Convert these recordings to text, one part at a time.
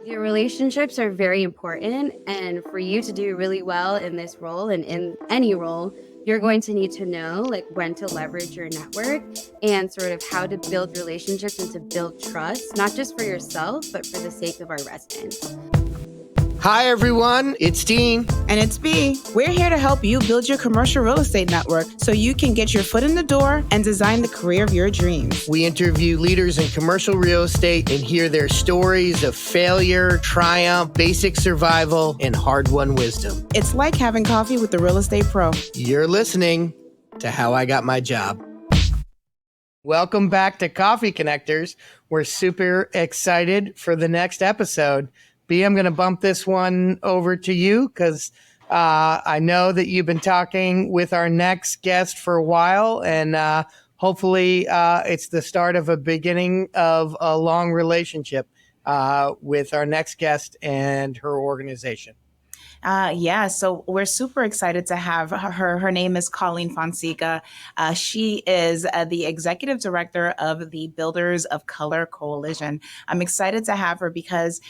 Your relationships are very important. And for you to do really well in this role and in any role, you're going to need to know like when to leverage your network and sort of how to build relationships and to build trust, not just for yourself, but for the sake of our residents. Hi, everyone. It's Dean. And it's B. We're here to help you build your commercial real estate network so you can get your foot in the door and design the career of your dreams. We interview leaders in commercial real estate and hear their stories of failure, triumph, basic survival, and hard-won wisdom. It's like having coffee with the real estate pro. You're listening to How I Got My Job. Welcome back to Coffee Connectors. We're super excited for the next episode. B, I'm going to bump this one over to you because I know that you've been talking with our next guest for a while, and hopefully it's the start of a beginning of a long relationship with our next guest and her organization. So we're super excited to have her. Her name is Colleen Fonseca. She is the executive director of the Builders of Color Coalition. I'm excited to have her because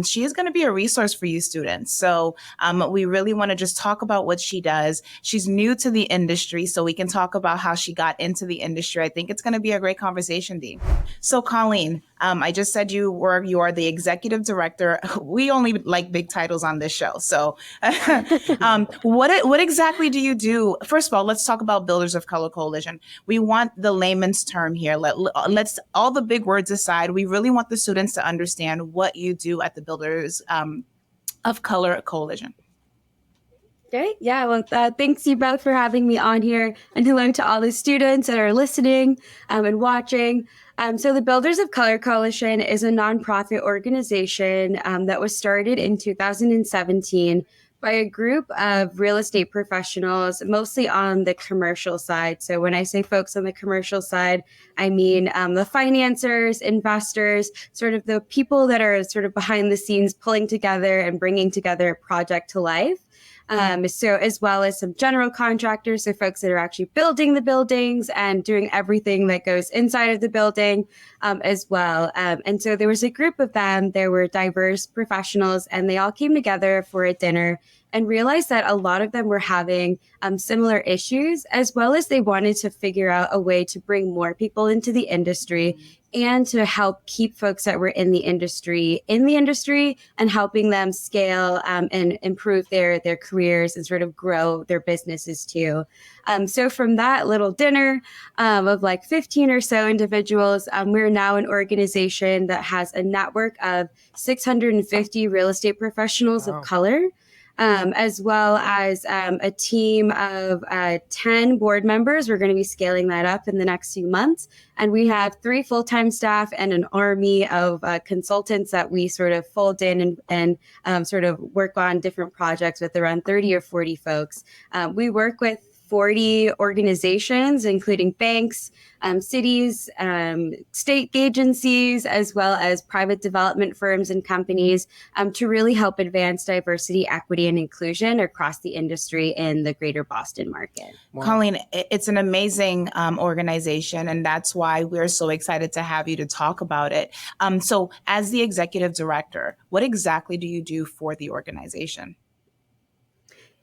she is going to be a resource for you students. So we really want to just talk about what she does. She's new to the industry, so we can talk about how she got into the industry. I think it's going to be a great conversation, Dee. So Colleen, I just said you are the executive director. We only like big titles on this show. So what exactly do you do? First of all, let's talk about Builders of Color Coalition. We want the layman's term here. Let's all the big words aside. We really want the students to understand what you do at the Builders of Color Coalition. Great. Yeah. Well, thanks you both for having me on here, and hello to all the students that are listening and watching. So the Builders of Color Coalition is a nonprofit organization that was started in 2017 by a group of real estate professionals, mostly on the commercial side. So when I say folks on the commercial side, I mean the financiers, investors, sort of the people that are sort of behind the scenes pulling together and bringing together a project to life. So as well as some general contractors, so folks that are actually building the buildings and doing everything that goes inside of the building as well. And so there was a group of them. There were diverse professionals, and they all came together for a dinner and realized that a lot of them were having similar issues, as well as they wanted to figure out a way to bring more people into the industry and to help keep folks that were in the industry and helping them scale and improve their careers and sort of grow their businesses too. So from that little dinner of like 15 or so individuals, we're now an organization that has a network of 650 real estate professionals of color. As well as a team of 10 board members. We're going to be scaling that up in the next few months. And we have 3 full-time staff and an army of consultants that we sort of fold in and sort of work on different projects with around 30 or 40 folks. We work with 40 organizations, including banks, cities, state agencies, as well as private development firms and companies to really help advance diversity, equity, and inclusion across the industry in the greater Boston market. Wow. Colleen, it's an amazing organization, and that's why we're so excited to have you to talk about it. So as the executive director, what exactly do you do for the organization?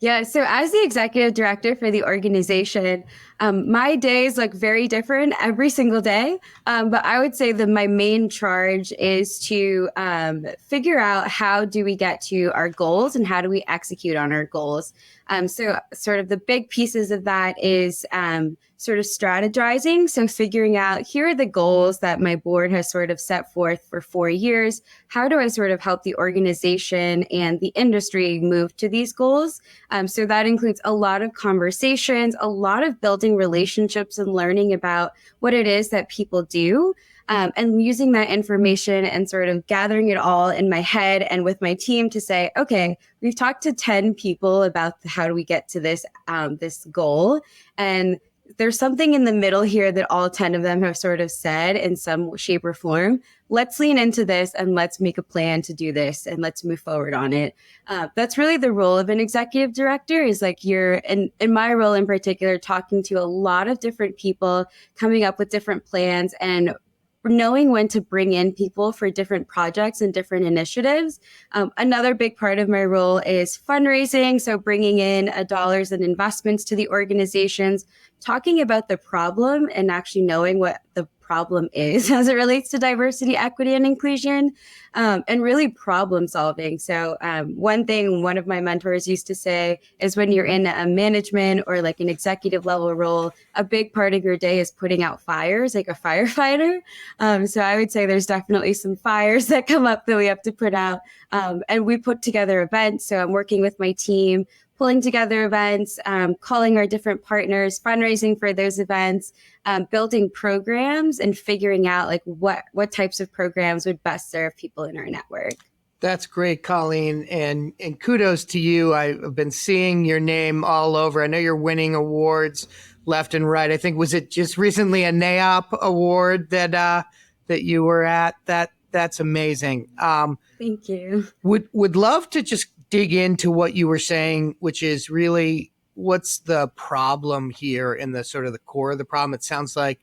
Yeah, so as the executive director for the organization, my days look very different every single day. But I would say that my main charge is to figure out how do we get to our goals and how do we execute on our goals. So sort of the big pieces of that is sort of strategizing. So figuring out here are the goals that my board has sort of set forth for 4 years. How do I sort of help the organization and the industry move to these goals? So that includes a lot of conversations, a lot of building relationships and learning about what it is that people do. And using that information and sort of gathering it all in my head and with my team to say, okay, we've talked to 10 people about how do we get to this goal. And there's something in the middle here that all 10 of them have sort of said in some shape or form. Let's lean into this and let's make a plan to do this and let's move forward on it. That's really the role of an executive director is like you're, in my role in particular, talking to a lot of different people, coming up with different plans and knowing when to bring in people for different projects and different initiatives. Another big part of my role is fundraising. So bringing in dollars and investments to the organizations, talking about the problem and actually knowing what the problem is as it relates to diversity, equity, and inclusion, and really problem solving. So one thing one of my mentors used to say is when you're in a management or like an executive level role, a big part of your day is putting out fires, like a firefighter. So I would say there's definitely some fires that come up that we have to put out. And we put together events. So I'm working with my team, pulling together events, calling our different partners, fundraising for those events, building programs, and figuring out like what types of programs would best serve people in our network. That's great, Colleen, and kudos to you. I've been seeing your name all over. I know you're winning awards left and right. I think, was it just recently a NAOP award that you were at? That's amazing. Thank you. Would love to just dig into what you were saying, which is really what's the problem here in the sort of the core of the problem. It sounds like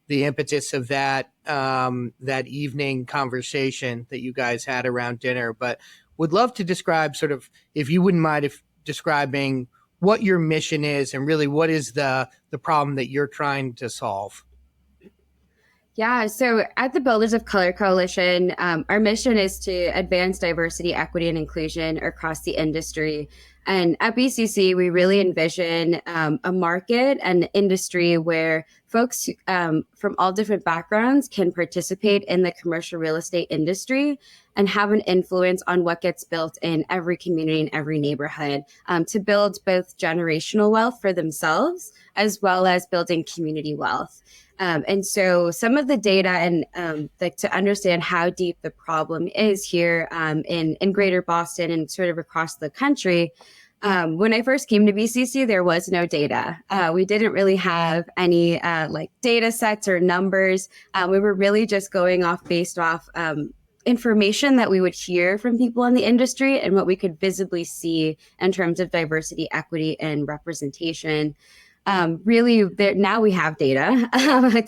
the impetus of that that evening conversation that you guys had around dinner, but would love to describe sort of, if you wouldn't mind, if describing what your mission is and really what is the problem that you're trying to solve. Yeah, so at the Builders of Color Coalition, our mission is to advance diversity, equity, and inclusion across the industry. And at BCC, we really envision a market and industry where folks from all different backgrounds can participate in the commercial real estate industry and have an influence on what gets built in every community and every neighborhood, to build both generational wealth for themselves as well as building community wealth. And so some of the data and to understand how deep the problem is here in Greater Boston and sort of across the country. When I first came to BCC, there was no data. We didn't really have any like data sets or numbers. We were really just going based off information that we would hear from people in the industry and what we could visibly see in terms of diversity, equity, and representation. Really, now we have data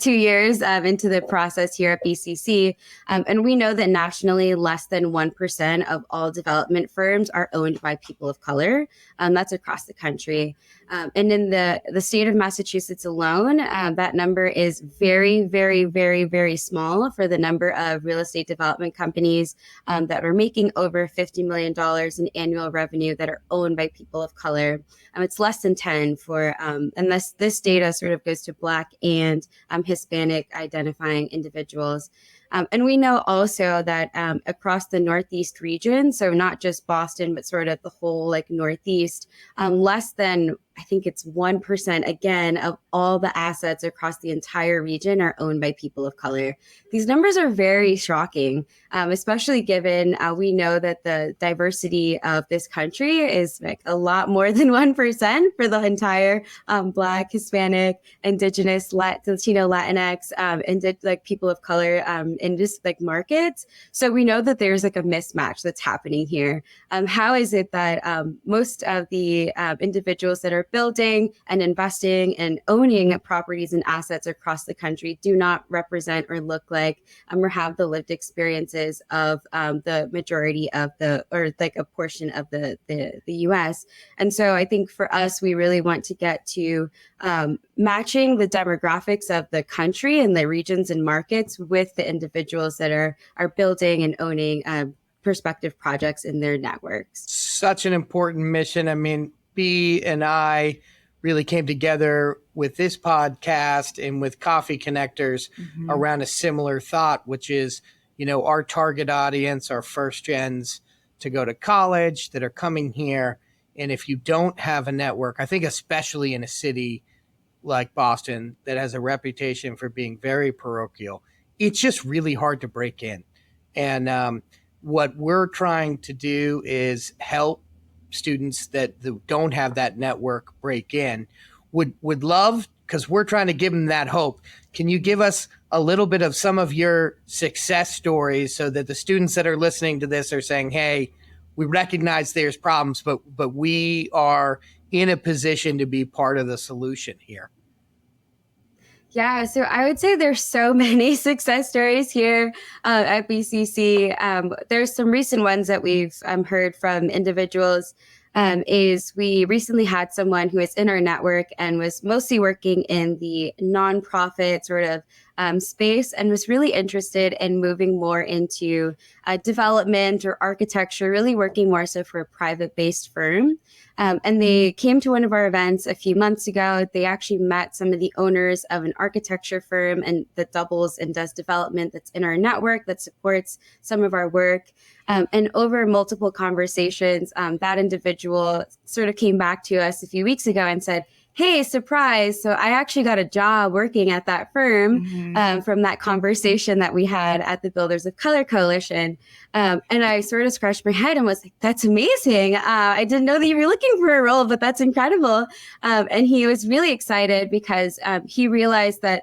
2 years into the process here at BCC. And we know that nationally, less than 1% of all development firms are owned by people of color. That's across the country. And in the state of Massachusetts alone, that number is very, very, very, very small for the number of real estate development companies that are making over $50 million in annual revenue that are owned by people of color. It's less than 10 for, and this data sort of goes to Black and Hispanic identifying individuals. And we know also that across the Northeast region, so not just Boston, but sort of the whole like Northeast, less than, I think it's 1% again of all the assets across the entire region are owned by people of color. These numbers are very shocking, especially given we know that the diversity of this country is like a lot more than 1% for the entire Black, Hispanic, Indigenous, Latino, Latinx, and like people of color in just like markets. So we know that there's like a mismatch that's happening here. How is it that most of the individuals that are building and investing and owning properties and assets across the country do not represent or look like or have the lived experiences of the majority of or like a portion of the US. And so I think for us, we really want to get to matching the demographics of the country and the regions and markets with the individuals that are building and owning prospective projects in their networks. Such an important mission. I mean, B and I really came together with this podcast and with Coffee Connectors around a similar thought, which is, our target audience, our first gens to go to college that are coming here. And if you don't have a network, I think especially in a city like Boston that has a reputation for being very parochial, it's just really hard to break in. And what we're trying to do is help students that don't have that network break in. Would love, because we're trying to give them that hope. Can you give us a little bit of some of your success stories so that the students that are listening to this are saying, hey, we recognize there's problems, but we are in a position to be part of the solution here? Yeah, so I would say there's so many success stories here at BCC. There's some recent ones that we've heard from individuals. Is we recently had someone who is in our network and was mostly working in the nonprofit sort of space and was really interested in moving more into development or architecture, really working more so for a private-based firm. And they came to one of our events a few months ago. They actually met some of the owners of an architecture firm and that doubles and does development that's in our network that supports some of our work. And over multiple conversations, that individual sort of came back to us a few weeks ago and said, "Hey, surprise. So I actually got a job working at that firm from that conversation that we had at the Builders of Color Coalition." And I sort of scratched my head and was like, "That's amazing. I didn't know that you were looking for a role, but that's incredible." And he was really excited because he realized that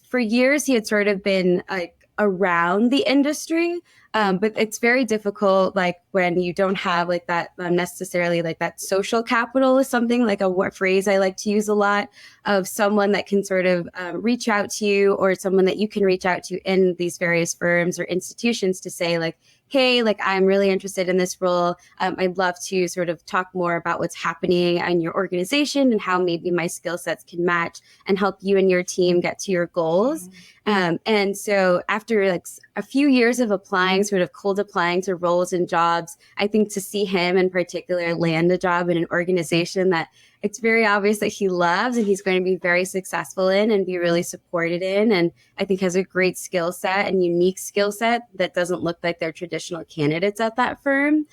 for years he had sort of been like around the industry. But it's very difficult, like when you don't have like that necessarily like that social capital is something like a phrase I like to use a lot of someone that can sort of reach out to you or someone that you can reach out to in these various firms or institutions to say like, "Hey, like I'm really interested in this role. I'd love to sort of talk more about what's happening in your organization and how maybe my skill sets can match and help you and your team get to your goals." And so after like a few years of applying, sort of cold applying to roles and jobs, I think to see him in particular land a job in an organization that it's very obvious that he loves and he's going to be very successful in and be really supported in, and I think has a great skill set and unique skill set that doesn't look like their traditional candidates at that firm,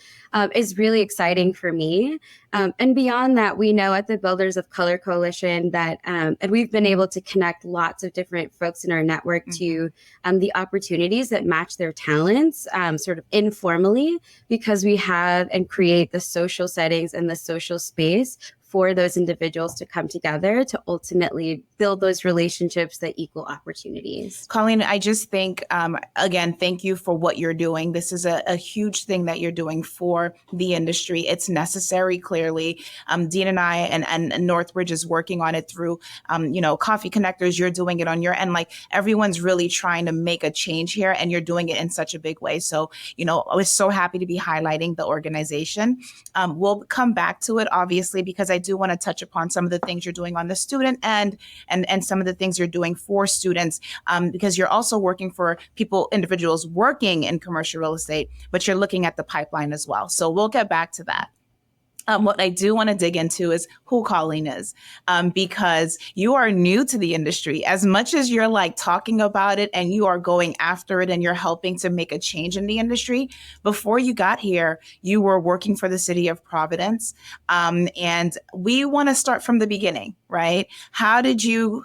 is really exciting for me. And beyond that, we know at the Builders of Color Coalition that, and we've been able to connect lots of different folks in our network to the opportunities that match their talents sort of informally, because we have and create the social settings and the social space for those individuals to come together to ultimately build those relationships that equal opportunities. Colleen, I just think, again, thank you for what you're doing. This is a huge thing that you're doing for the industry. It's necessary, clearly. Dean and I and Northbridge is working on it through, Coffee Connectors. You're doing it on your end. Like everyone's really trying to make a change here, and you're doing it in such a big way. So, I was so happy to be highlighting the organization. We'll come back to it, obviously, because I do want to touch upon some of the things you're doing on the student end and some of the things you're doing for students, because you're also working for individuals working in commercial real estate, but you're looking at the pipeline as well. So we'll get back to that. What I do want to dig into is who Colleen is, because you are new to the industry. As much as you're like talking about it and you are going after it and you're helping to make a change in the industry, before you got here, you were working for the city of Providence. And we want to start from the beginning, right? How did you,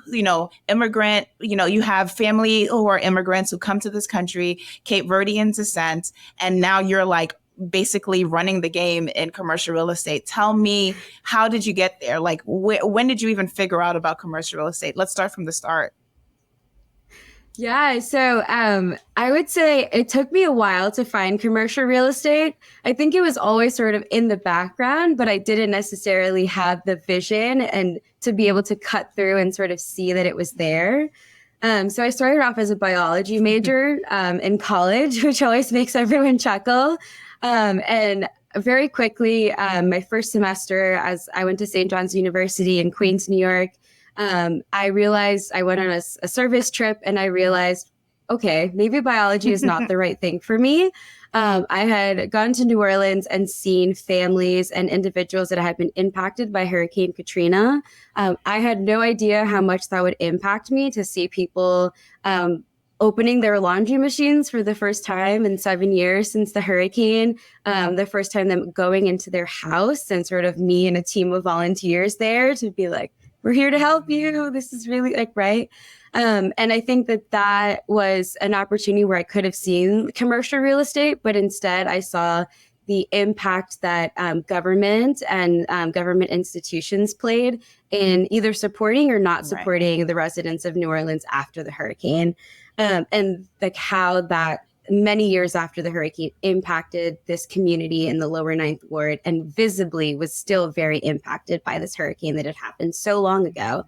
immigrant, you have family who are immigrants who come to this country, Cape Verdean descent, and now you're like, basically running the game in commercial real estate. Tell me, how did you get there? Like, when did you even figure out about commercial real estate? Let's start from the start. Yeah, so I would say it took me a while to find commercial real estate. I think it was always sort of in the background, but I didn't necessarily have the vision and to be able to cut through and sort of see that it was there. So I started off as a biology major in college, which always makes everyone chuckle. And very quickly, my first semester, as I went to St. John's University in Queens, New York, I realized I went on a service trip and I realized, okay, maybe biology is not the right thing for me. I had gone to New Orleans and seen families and individuals that had been impacted by Hurricane Katrina. I had no idea how much that would impact me to see people opening their laundry machines for the first time in 7 years since the hurricane, the first time them going into their house and sort of me and a team of volunteers there to be like, "We're here to help you. This is really like, right." And I think that was an opportunity where I could have seen commercial real estate, but instead I saw the impact that government and government institutions played in either supporting or not supporting the residents of New Orleans after the hurricane. And like how that many years after the hurricane impacted this community in the lower Ninth Ward and visibly was still very impacted by this hurricane that had happened so long ago.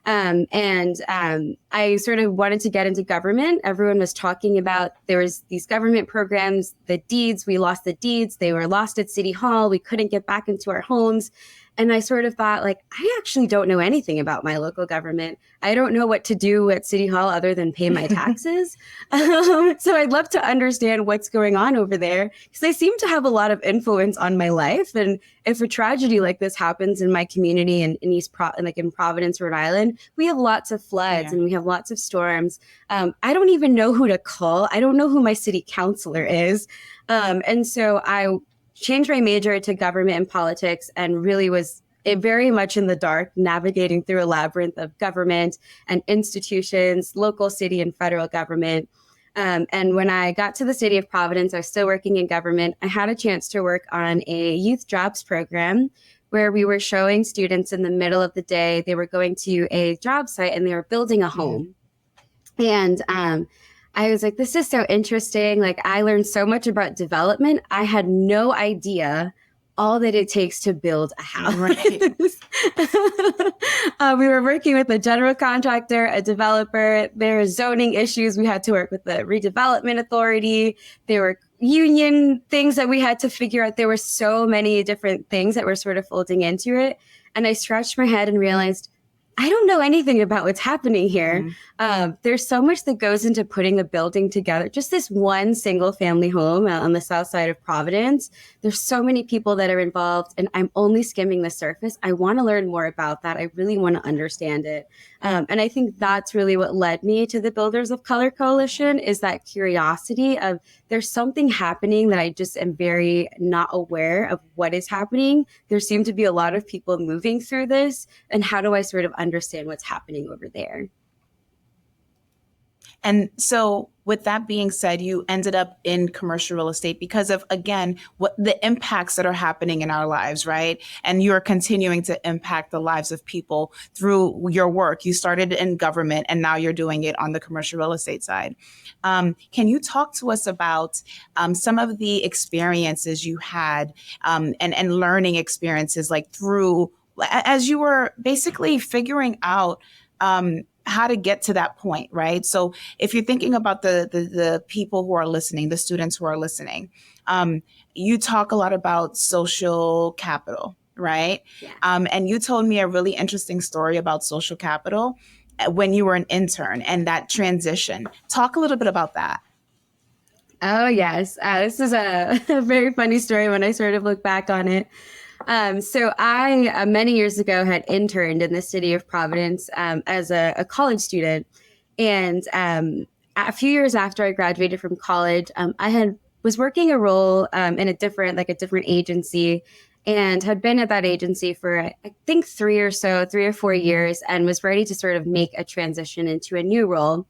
I sort of wanted to get into government. Everyone was talking about there was these government programs, the deeds. We lost the deeds. They were lost at City Hall. We couldn't get back into our homes. And I sort of thought, like, I actually don't know anything about my local government. I don't know what to do at City Hall other than pay my taxes. So I'd love to understand what's going on over there because they seem to have a lot of influence on my life. And if a tragedy like this happens in my community in in Providence, Rhode Island, we have lots of floods and we have lots of storms. I don't even know who to call. I don't know who my city councilor is. And so I changed my major to government and politics and really was very much in the dark, navigating through a labyrinth of government and institutions, local, city, and federal government. And when I got to the city of Providence, I was still working in government. I had a chance to work on a youth jobs program where we were showing students in the middle of the day, they were going to a job site and they were building a home. And I was like, this is so interesting. Like, I learned so much about development. I had no idea all that it takes to build a house. Right. We were working with a general contractor, a developer. There were zoning issues. We had to work with the redevelopment authority. There were union things that we had to figure out. There were so many different things that were sort of folding into it. And I scratched my head and realized, I don't know anything about what's happening here. There's so much that goes into putting a building together. Just this one single family home on the south side of Providence. There's so many people that are involved and I'm only skimming the surface. I want to learn more about that. I really want to understand it. And I think that's really what led me to the Builders of Color Coalition is that curiosity of there's something happening that I just am very not aware of what is happening. There seem to be a lot of people moving through this. And how do I sort of understand what's happening over there? And so with that being said, you ended up in commercial real estate because of, again, what the impacts that are happening in our lives, right? And you're continuing to impact the lives of people through your work. You started in government and now you're doing it on the commercial real estate side. Can you talk to us about some of the experiences you had and learning experiences like through as you were basically figuring out how to get to that point, right? So if you're thinking about the people who are listening, the students who are listening, you talk a lot about social capital, right? Yeah. And you told me a really interesting story about social capital when you were an intern and that transition. Talk a little bit about that. Oh, yes. This is a very funny story when I sort of look back on it. So I, many years ago, had interned in the city of Providence as a college student. And a few years after I graduated from college, was working a role in a different agency and had been at that agency for, I think, 3 or 4 years and was ready to sort of make a transition into a new role.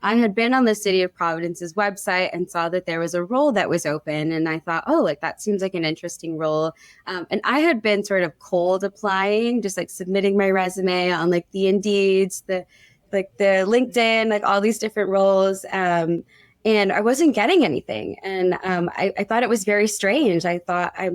I had been on the City of Providence's website and saw that there was a role that was open. And I thought, oh, like that seems like an interesting role. And I had been sort of cold applying, just like submitting my resume on like the Indeeds, the LinkedIn, like all these different roles. And I wasn't getting anything. And I thought it was very strange. I thought, I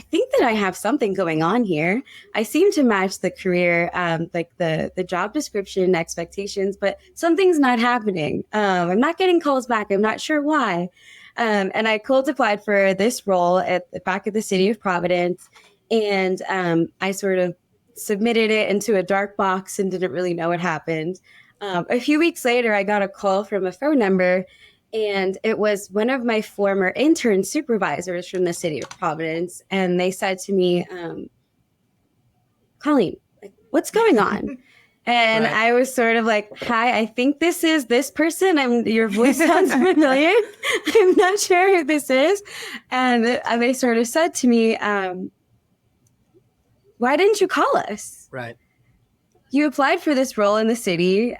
think that I have something going on here. I seem to match the career, like the job description and expectations, but something's not happening. I'm not getting calls back. I'm not sure why. And I cold applied for this role at the back of the city of Providence. And I sort of submitted it into a dark box and didn't really know what happened. A few weeks later, I got a call from a phone number, and it was one of my former intern supervisors from the city of Providence. And they said to me, Colleen, like, what's going on? And right. I was sort of like, hi, I think this is this person. Your voice sounds familiar. I'm not sure who this is. And they sort of said to me, why didn't you call us? Right. You applied for this role in the city.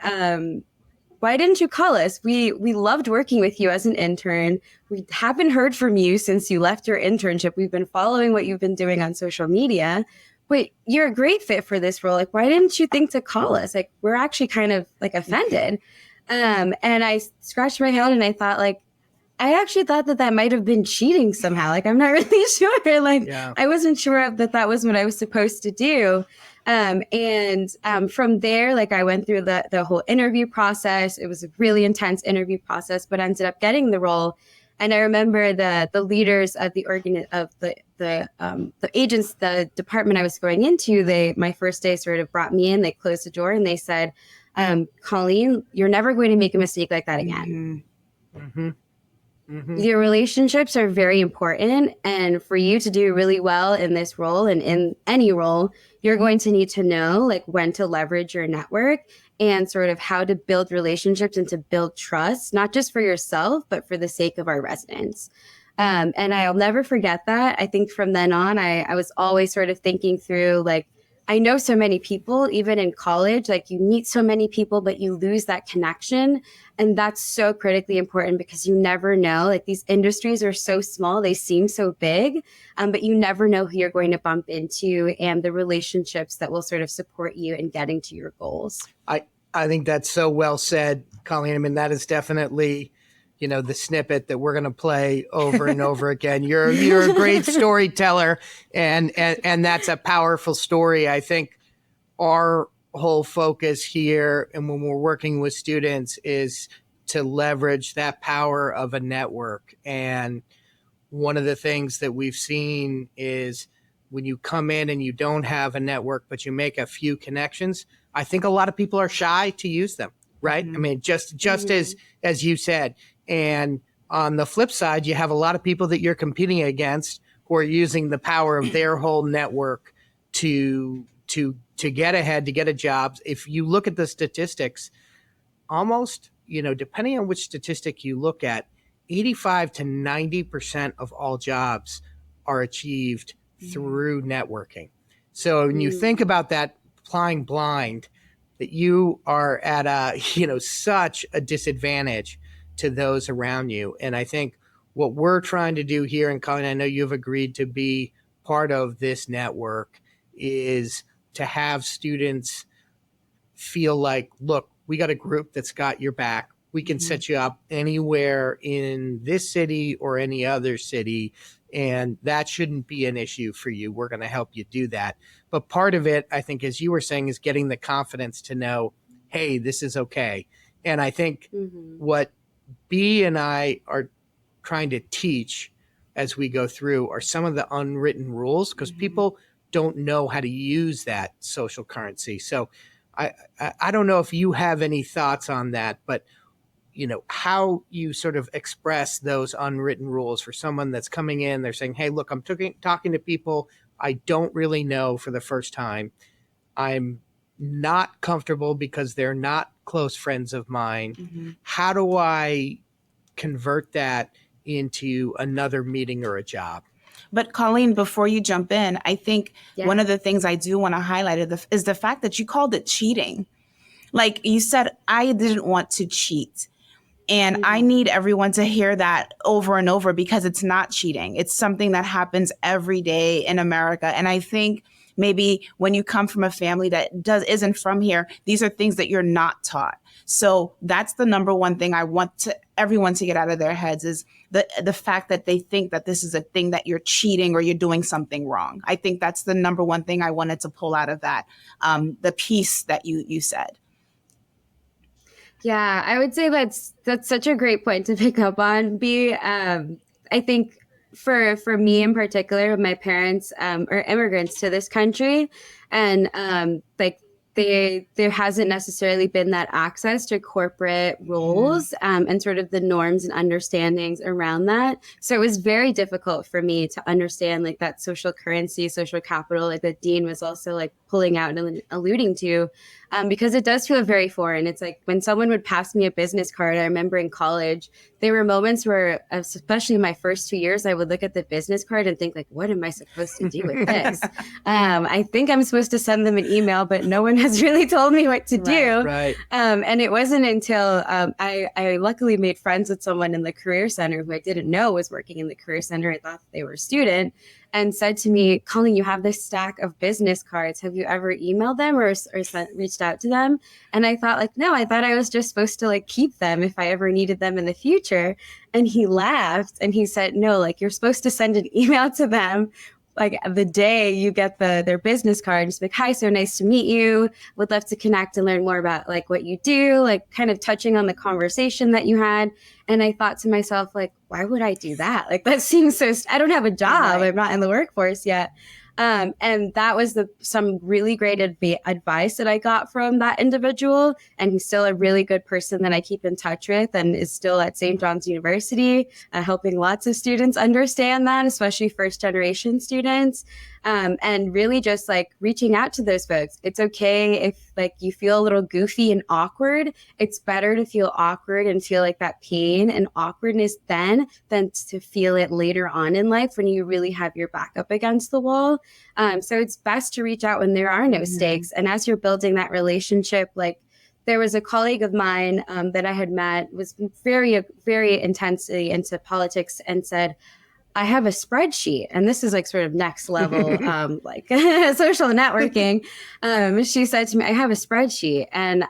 Why didn't you call us? We loved working with you as an intern. We haven't heard from you since you left your internship. We've been following what you've been doing on social media. Wait, you're a great fit for this role. Like, why didn't you think to call us? Like, we're actually kind of like offended. And I scratched my head and I thought, like, I actually thought that might have been cheating somehow. Like, I'm not really sure. Like, Yeah. I wasn't sure that was what I was supposed to do. And from there, like, I went through the whole interview process. It was a really intense interview process, but ended up getting the role. And I remember the leaders of the agents, the department I was going into, my first day sort of brought me in, they closed the door and they said, Colleen, you're never going to make a mistake like that again. Mm-hmm. Mm-hmm. Your relationships are very important. And for you to do really well in this role and in any role, you're going to need to know like when to leverage your network and sort of how to build relationships and to build trust, not just for yourself, but for the sake of our residents. And I'll never forget that. I think from then on, I was always sort of thinking through like, I know so many people, even in college, like you meet so many people, but you lose that connection. And that's so critically important because you never know, like these industries are so small, they seem so big, but you never know who you're going to bump into and the relationships that will sort of support you in getting to your goals. I think that's so well said, Colleen. I mean, that is definitely, the snippet that we're going to play over and over again. You're a great storyteller, and that's a powerful story. I think our whole focus here, and when we're working with students, is to leverage that power of a network. And one of the things that we've seen is when you come in and you don't have a network, but you make a few connections, I think a lot of people are shy to use them, right? Mm-hmm. I mean, just as you said. And on the flip side, you have a lot of people that you're competing against who are using the power of their whole network to get ahead, to get a job. If you look at the statistics, almost, depending on which statistic you look at, 85 to 90% of all jobs are achieved through networking. So when you think about that flying blind, that you are at such a disadvantage to those around you. And I think what we're trying to do here, and Colleen, I know you've agreed to be part of this network, is to have students feel like, look, we got a group that's got your back. We can set you up anywhere in this city or any other city, and that shouldn't be an issue for you. We're going to help you do that. But part of it, I think, as you were saying, is getting the confidence to know, hey, this is okay. And I think what B and I are trying to teach as we go through are some of the unwritten rules, because people don't know how to use that social currency. So I don't know if you have any thoughts on that, but how you sort of express those unwritten rules for someone that's coming in, they're saying, hey, look, I'm talking to people I don't really know for the first time. I'm not comfortable because they're not close friends of mine. How do I convert that into another meeting or a job? But Colleen, before you jump in, I think one of the things I do want to highlight is the fact that you called it cheating. Like you said, I didn't want to cheat. And I need everyone to hear that over and over, because it's not cheating. It's something that happens every day in America. And I think maybe when you come from a family that isn't from here, these are things that you're not taught. So that's the number one thing I want everyone to get out of their heads, is the fact that they think that this is a thing that you're cheating or you're doing something wrong. I think that's the number one thing I wanted to pull out of that, the piece that you said. Yeah, I would say that's such a great point to pick up on, B. I think for me in particular, my parents are immigrants to this country, and there hasn't necessarily been that access to corporate roles and sort of the norms and understandings around that. So it was very difficult for me to understand like that social currency, social capital, like that Dean was also like pulling out and alluding to, because it does feel very foreign. It's like when someone would pass me a business card, I remember in college, there were moments where, especially in my first 2 years, I would look at the business card and think like, what am I supposed to do with this? I think I'm supposed to send them an email, but no one has really told me what to do. Right. And it wasn't until I luckily made friends with someone in the Career Center who I didn't know was working in the Career Center. I thought they were a student. and said to me, Colleen, you have this stack of business cards. Have you ever emailed them or reached out to them? And I thought like, no, I thought I was just supposed to like keep them if I ever needed them in the future. And he laughed and he said, no, like you're supposed to send an email to them like the day you get their business card, just like, hi, so nice to meet you. Would love to connect and learn more about like what you do, like kind of touching on the conversation that you had. And I thought to myself, like, why would I do that? Like that seems so, I don't have a job. Right. I'm not in the workforce yet. And that was some really great advice that I got from that individual. And he's still a really good person that I keep in touch with and is still at St. John's University, helping lots of students understand that, especially first generation students. And really just like reaching out to those folks. It's okay if like you feel a little goofy and awkward. It's better to feel awkward and feel like that pain and awkwardness then than to feel it later on in life when you really have your back up against the wall. So it's best to reach out when there are no stakes. And as you're building that relationship, like there was a colleague of mine that I had met, was very, very intensely into politics and said, I have a spreadsheet, and this is like sort of next level, like social networking. She said to me, I have a spreadsheet, and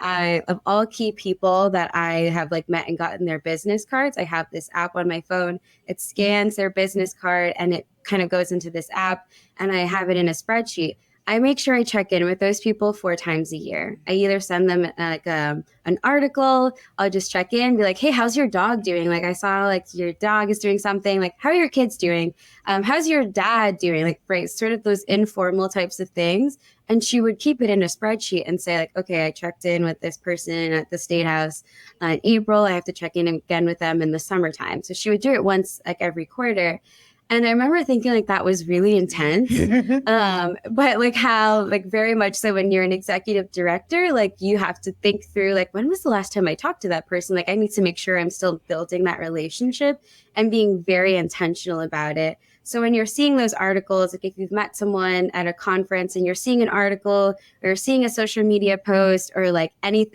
of all key people that I have like met and gotten their business cards, I have this app on my phone. It scans their business card and it kind of goes into this app, and I have it in a spreadsheet. I make sure I check in with those people 4 times a year. I either send them like an article, I'll just check in, be like, hey, how's your dog doing? Like I saw like your dog is doing something, like how are your kids doing? How's your dad doing? Like, right, sort of those informal types of things. And she would keep it in a spreadsheet and say like, okay, I checked in with this person at the State House in April. I have to check in again with them in the summertime. So she would do it once like every quarter. And I remember thinking like that was really intense. But like how like very much so when you're an executive director, like you have to think through like, when was the last time I talked to that person? Like I need to make sure I'm still building that relationship and being very intentional about it. So when you're seeing those articles, like if you've met someone at a conference and you're seeing an article or seeing a social media post or like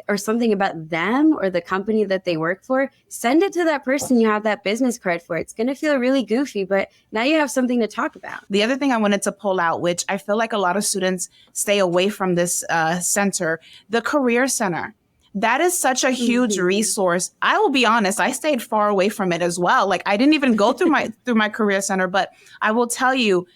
or something about them or the company that they work for, send it to that person you have that business card for. It's going to feel really goofy, but now you have something to talk about. The other thing I wanted to pull out, which I feel like a lot of students stay away from this center, the Career Center. That is such a huge resource. I will be honest, I stayed far away from it as well. Like I didn't even go through my Career Center, but I will tell you,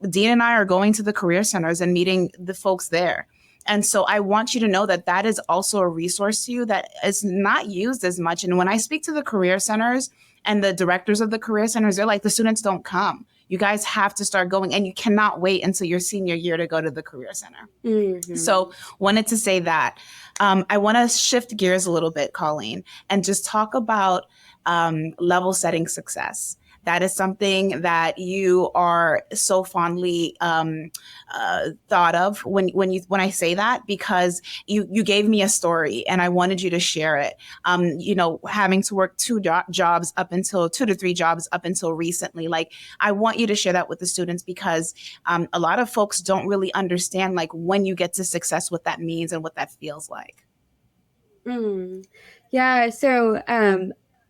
Dean and I are going to the Career Centers and meeting the folks there. And so I want you to know that that is also a resource to you that is not used as much. And when I speak to the Career Centers and the directors of the Career Centers, they're like, the students don't come. You guys have to start going, and you cannot wait until your senior year to go to the Career Center. So wanted to say that. I want to shift gears a little bit, Colleen, and just talk about level setting success. That is something that you are so fondly thought of when I say that, because you gave me a story and I wanted you to share it. Having to work 2 to 3 jobs up until recently. Like I want you to share that with the students, because a lot of folks don't really understand like when you get to success, what that means and what that feels like. Yeah. So,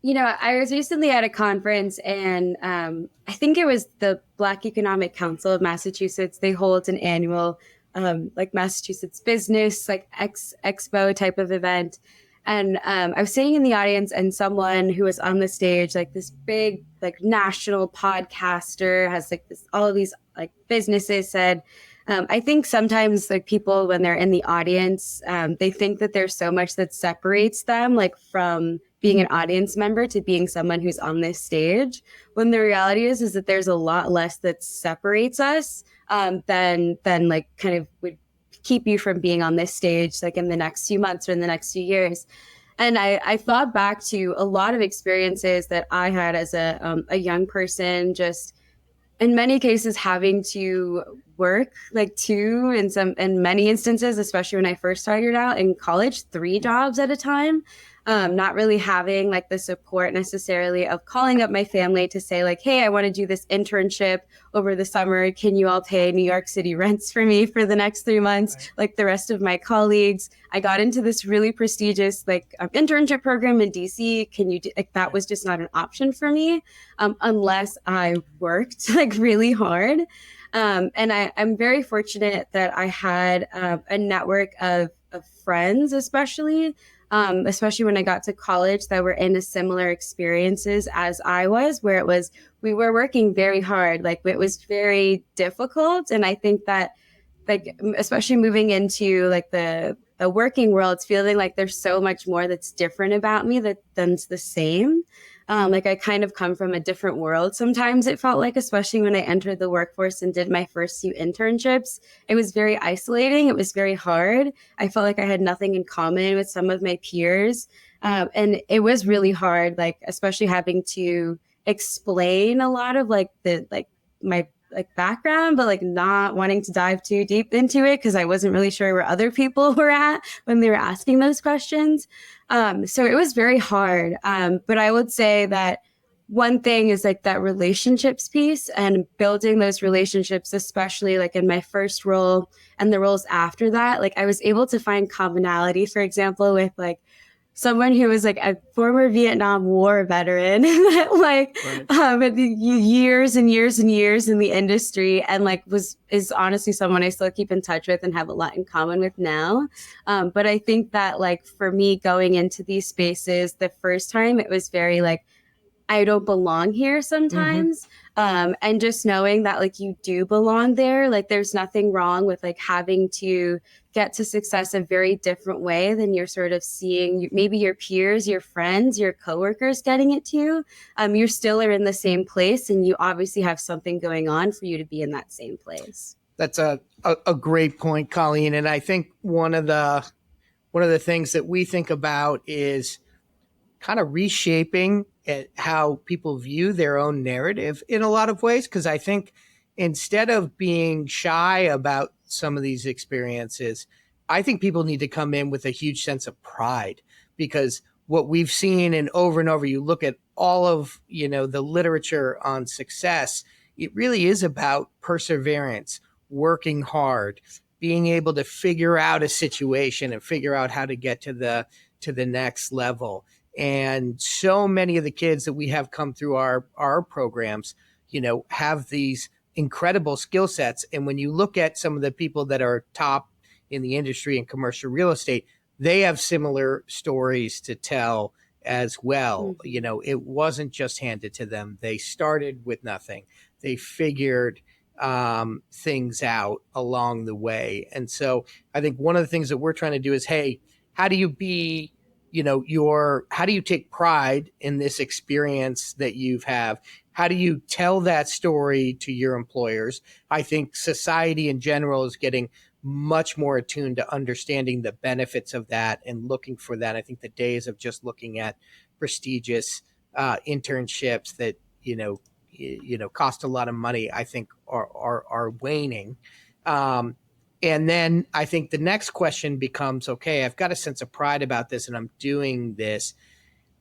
I was recently at a conference, and I think it was the Black Economic Council of Massachusetts. They hold an annual like Massachusetts business like expo type of event. And I was sitting in the audience, and someone who was on the stage, like this big like national podcaster, has like all of these like businesses, said, I think sometimes like people when they're in the audience, they think that there's so much that separates them like from being an audience member to being someone who's on this stage, when the reality is that there's a lot less that separates us than like kind of would keep you from being on this stage like in the next few months or in the next few years. And I thought back to a lot of experiences that I had as a young person, just in many cases having to work like 2, in many instances, especially when I first started out in college, 3 jobs at a time. not really having like the support necessarily of calling up my family to say like, hey, I want to do this internship over the summer. Can you all pay New York City rents for me for the next 3 months? Right. Like the rest of my colleagues. I got into this really prestigious like internship program in DC. Can you do like that was just not an option for me unless I worked like really hard. And I'm very fortunate that I had a network of friends, especially when I got to college, that were in a similar experiences as I was, where it was we were working very hard, like it was very difficult, and I think that like especially moving into like the working world, it's feeling like there's so much more that's different about me than's the same. Like I kind of come from a different world. Sometimes it felt like, especially when I entered the workforce and did my first few internships, it was very isolating. It was very hard. I felt like I had nothing in common with some of my peers. And it was really hard, like, especially having to explain a lot of like my like background, but like not wanting to dive too deep into it because I wasn't really sure where other people were at when they were asking those questions. So it was very hard. But I would say that one thing is like that relationships piece and building those relationships, especially like in my first role and the roles after that. Like I was able to find commonality, for example, with like someone who was like a former Vietnam War veteran, like years and years and years in the industry, and like is honestly someone I still keep in touch with and have a lot in common with now. But I think that like for me going into these spaces the first time, it was very like I don't belong here sometimes. And just knowing that like you do belong there, like there's nothing wrong with like having to get to success a very different way than you're sort of seeing maybe your peers, your friends, your coworkers getting it to. You still are in the same place and you obviously have something going on for you to be in that same place. That's a great point, Colleen. And I think one of the things that we think about is kind of reshaping how people view their own narrative in a lot of ways. Because I think instead of being shy about some of these experiences, I think people need to come in with a huge sense of pride, because what we've seen and over, you look at all of, the literature on success, it really is about perseverance, working hard, being able to figure out a situation and figure out how to get to the next level. And so many of the kids that we have come through our programs, have these incredible skill sets. And when you look at some of the people that are top in the industry in commercial real estate, they have similar stories to tell as well. It wasn't just handed to them. They started with nothing. They figured things out along the way. And so I think one of the things that we're trying to do is, hey, how do you be how do you take pride in this experience that you've have? How do you tell that story to your employers? I think society in general is getting much more attuned to understanding the benefits of that and looking for that. I think the days of just looking at prestigious internships that, cost a lot of money, I think are waning. And then I think the next question becomes, okay, I've got a sense of pride about this and I'm doing this.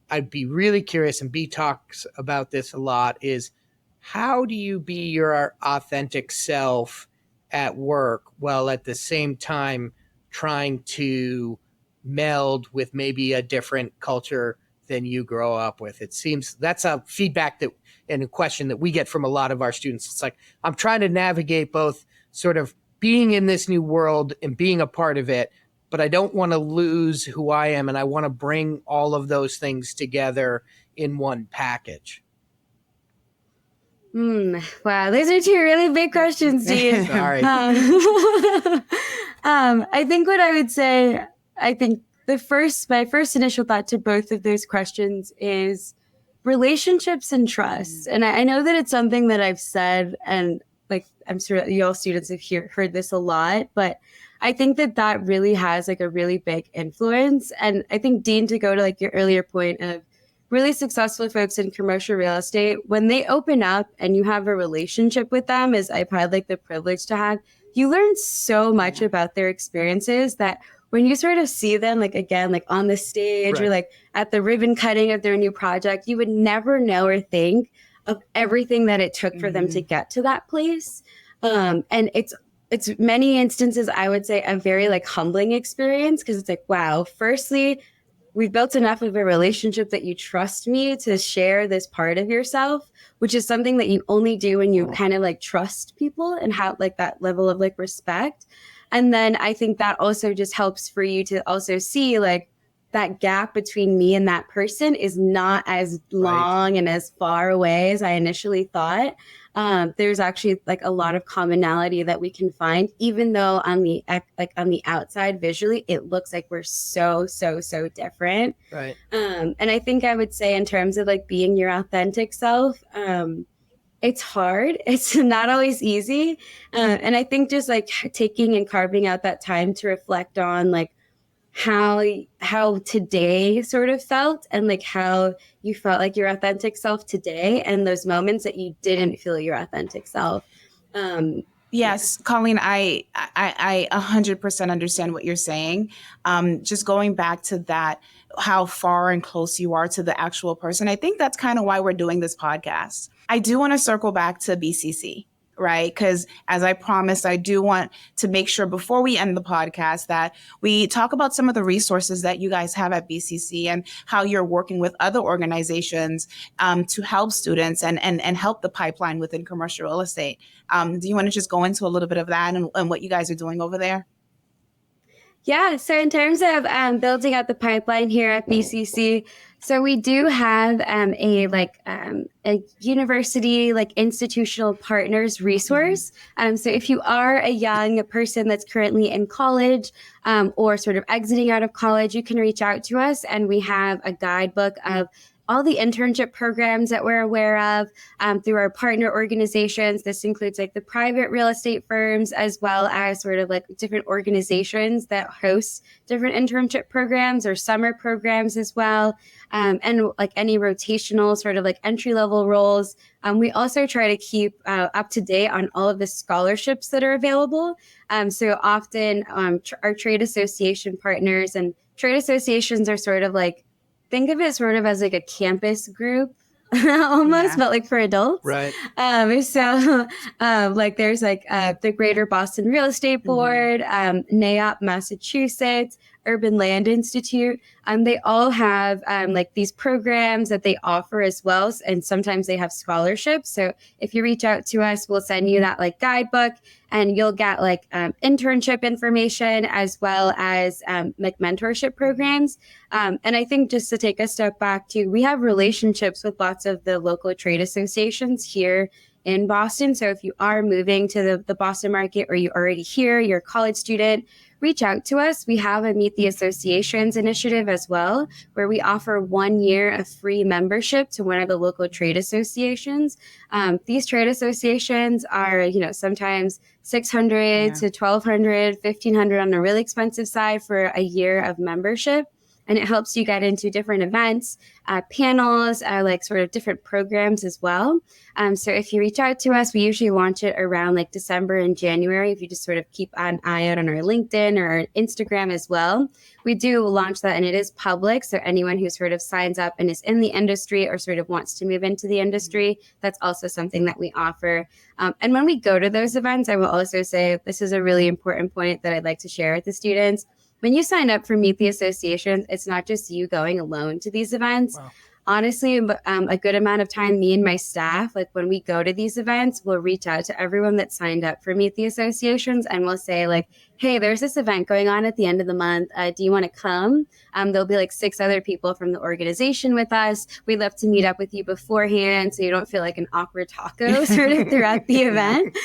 I'd be really curious, and B talks about this a lot, is how do you be your authentic self at work while at the same time trying to meld with maybe a different culture than you grow up with? It seems that's a feedback and a question that we get from a lot of our students. It's like, I'm trying to navigate both sort of being in this new world and being a part of it, but I don't want to lose who I am, and I want to bring all of those things together in one package. Wow, those are two really big questions, Dean. Sorry. I think what I would say, I think my first initial thought to both of those questions is relationships and trust. And I know that it's something that I've said, and like I'm sure you all students have heard this a lot, but I think that really has like a really big influence. And I think, Dean, to go to like your earlier point of really successful folks in commercial real estate, when they open up and you have a relationship with them, as I've had like the privilege to have, you learn so much about their experiences that when you sort of see them, like, again, like on the stage or like at the ribbon cutting of their new project, you would never know or think of everything that it took for them to get to that place. And it's many instances, I would say, a very like humbling experience, because it's like, wow, firstly, we've built enough of a relationship that you trust me to share this part of yourself, which is something that you only do when you kind of like trust people and have like that level of like respect. And then I think that also just helps for you to also see like that gap between me and that person is not as long and as far away as I initially thought. There's actually like a lot of commonality that we can find, even though on the outside visually, it looks like we're so different. Right. And I think I would say in terms of like being your authentic self, it's hard. It's not always easy. And I think just like taking and carving out that time to reflect on like how today sort of felt, and like how you felt like your authentic self today, and those moments that you didn't feel your authentic self. Yes, Colleen, I 100% understand what you're saying. Just going back to that, how far and close you are to the actual person. I think that's kind of why we're doing this podcast. I do want to circle back to BCC, right? Because as I promised, I do want to make sure before we end the podcast that we talk about some of the resources that you guys have at BCC and how you're working with other organizations to help students and help the pipeline within commercial real estate. Do you want to just go into a little bit of that and what you guys are doing over there? Yeah, so in terms of building out the pipeline here at BCC, so we do have a university like institutional partners resource. So if you are a young person that's currently in college or sort of exiting out of college, you can reach out to us, and we have a guidebook of all the internship programs that we're aware of through our partner organizations. This includes like the private real estate firms, as well as sort of like different organizations that host different internship programs or summer programs as well. And like any rotational sort of like entry level roles. We also try to keep up to date on all of the scholarships that are available. So often our trade association partners, and trade associations are sort of like, think of it sort of as like a campus group almost, but like for adults. Right. So like there's like the Greater Boston Real Estate Board, NAIOP Massachusetts, Urban Land Institute. They all have like these programs that they offer as well. And sometimes they have scholarships. So if you reach out to us, we'll send you that like guidebook, and you'll get like internship information as well as like mentorship programs. And I think just to take a step back too, we have relationships with lots of the local trade associations here in Boston. So if you are moving to the Boston market, or you're already here, you're a college student, reach out to us. We have a Meet the Associations initiative as well, where we offer 1 year of free membership to one of the local trade associations. These trade associations are, sometimes $600 to $1,200, $1,500 on the really expensive side for a year of membership. And it helps you get into different events, panels, like sort of different programs as well. So if you reach out to us, we usually launch it around like December and January. If you just sort of keep an eye out on our LinkedIn or our Instagram as well, we do launch that, and it is public. So anyone who sort of signs up and is in the industry or sort of wants to move into the industry, that's also something that we offer. And when we go to those events, I will also say this is a really important point that I'd like to share with the students. When you sign up for Meet the Associations, it's not just you going alone to these events. Wow. Honestly, a good amount of time, me and my staff, like when we go to these events, we'll reach out to everyone that signed up for Meet the Associations, and we'll say like, hey, there's this event going on at the end of the month. Do you want to come? There'll be like 6 other people from the organization with us. We'd love to meet up with you beforehand so you don't feel like an awkward taco sort of throughout the event.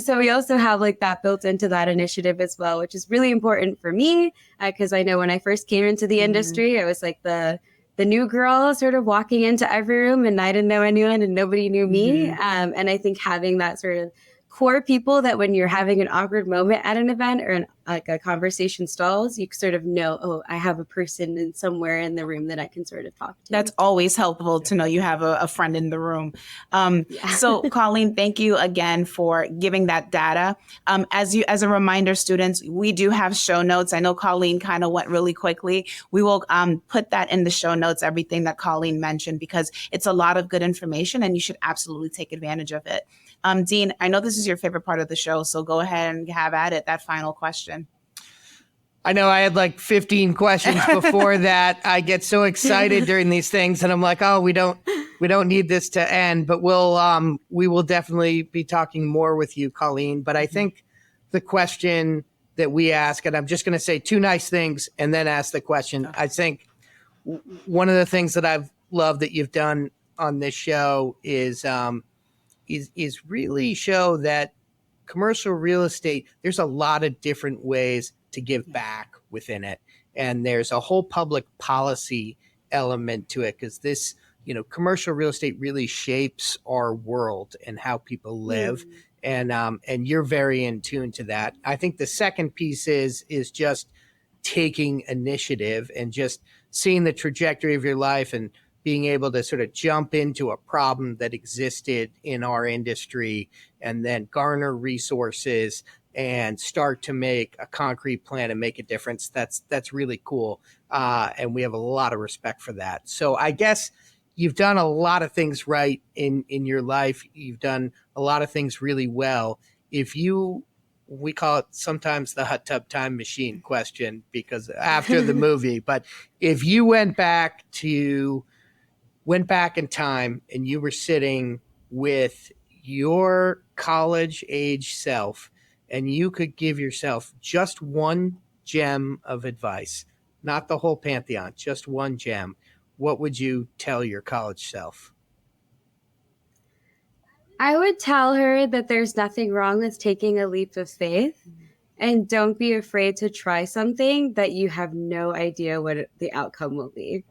So we also have like that built into that initiative as well, which is really important for me because I know when I first came into the industry, I was like the new girl sort of walking into every room, and I didn't know anyone and nobody knew me. And I think having that sort of core people that when you're having an awkward moment at an event or like a conversation stalls, you sort of know, oh, I have a person in somewhere in the room that I can sort of talk to. That's always helpful to know you have a friend in the room. Yeah. So, Colleen, thank you again for giving that data. As a reminder, students, we do have show notes. I know Colleen kind of went really quickly. We will put that in the show notes, everything that Colleen mentioned, because it's a lot of good information and you should absolutely take advantage of it. Dean, I know this is your favorite part of the show, so go ahead and have at it, that final question. I know I had like 15 questions before that. I get so excited during these things and I'm like, oh, we don't need this to end, but we will definitely be talking more with you, Colleen. But I think the question that we ask, and I'm just going to say two nice things and then ask the question. I think one of the things that I've loved that you've done on this show is really show that commercial real estate, there's a lot of different ways to give back within it. And there's a whole public policy element to it because this, commercial real estate really shapes our world and how people live. And you're very in tune to that. I think the second piece is just taking initiative and just seeing the trajectory of your life and being able to sort of jump into a problem that existed in our industry and then garner resources and start to make a concrete plan and make a difference. That's really cool. And we have a lot of respect for that. So I guess you've done a lot of things right in your life. You've done a lot of things really well. We call it sometimes the hot tub time machine question because after the movie, but if you went back in time and you were sitting with your college age self and you could give yourself just one gem of advice, not the whole pantheon, just one gem, what would you tell your college self? I would tell her that there's nothing wrong with taking a leap of faith and don't be afraid to try something that you have no idea what the outcome will be.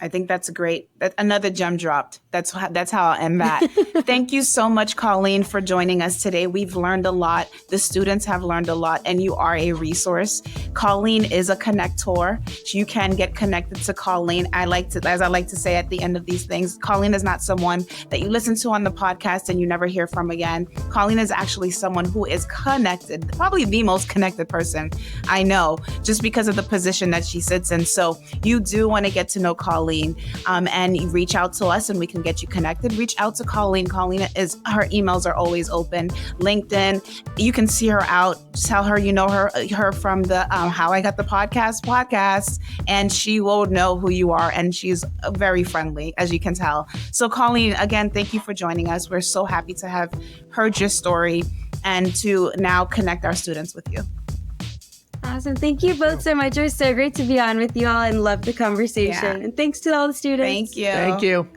I think that's great. Another gem dropped. That's how I'll end that. Thank you so much, Colleen, for joining us today. We've learned a lot. The students have learned a lot, and you are a resource. Colleen is a connector. You can get connected to Colleen. As I like to say at the end of these things, Colleen is not someone that you listen to on the podcast and you never hear from again. Colleen is actually someone who is connected, probably the most connected person I know, just because of the position that she sits in. So you do want to get to know Colleen. And you reach out to us and we can get you connected. Reach out to Colleen. Her emails are always open. LinkedIn, you can see her out. Tell her you know her from the How I Got the podcast, and she will know who you are. And she's very friendly, as you can tell. So Colleen, again, thank you for joining us. We're so happy to have heard your story and to now connect our students with you. Awesome. Thank you both so much. It was so great to be on with you all and love the conversation. Yeah. And thanks to all the students. Thank you. Thank you.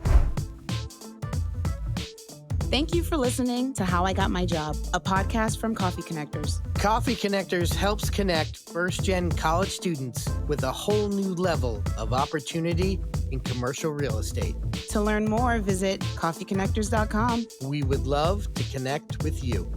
Thank you for listening to How I Got My Job, a podcast from Coffee Connectors. Coffee Connectors helps connect first-gen college students with a whole new level of opportunity in commercial real estate. To learn more, visit coffeeconnectors.com. We would love to connect with you.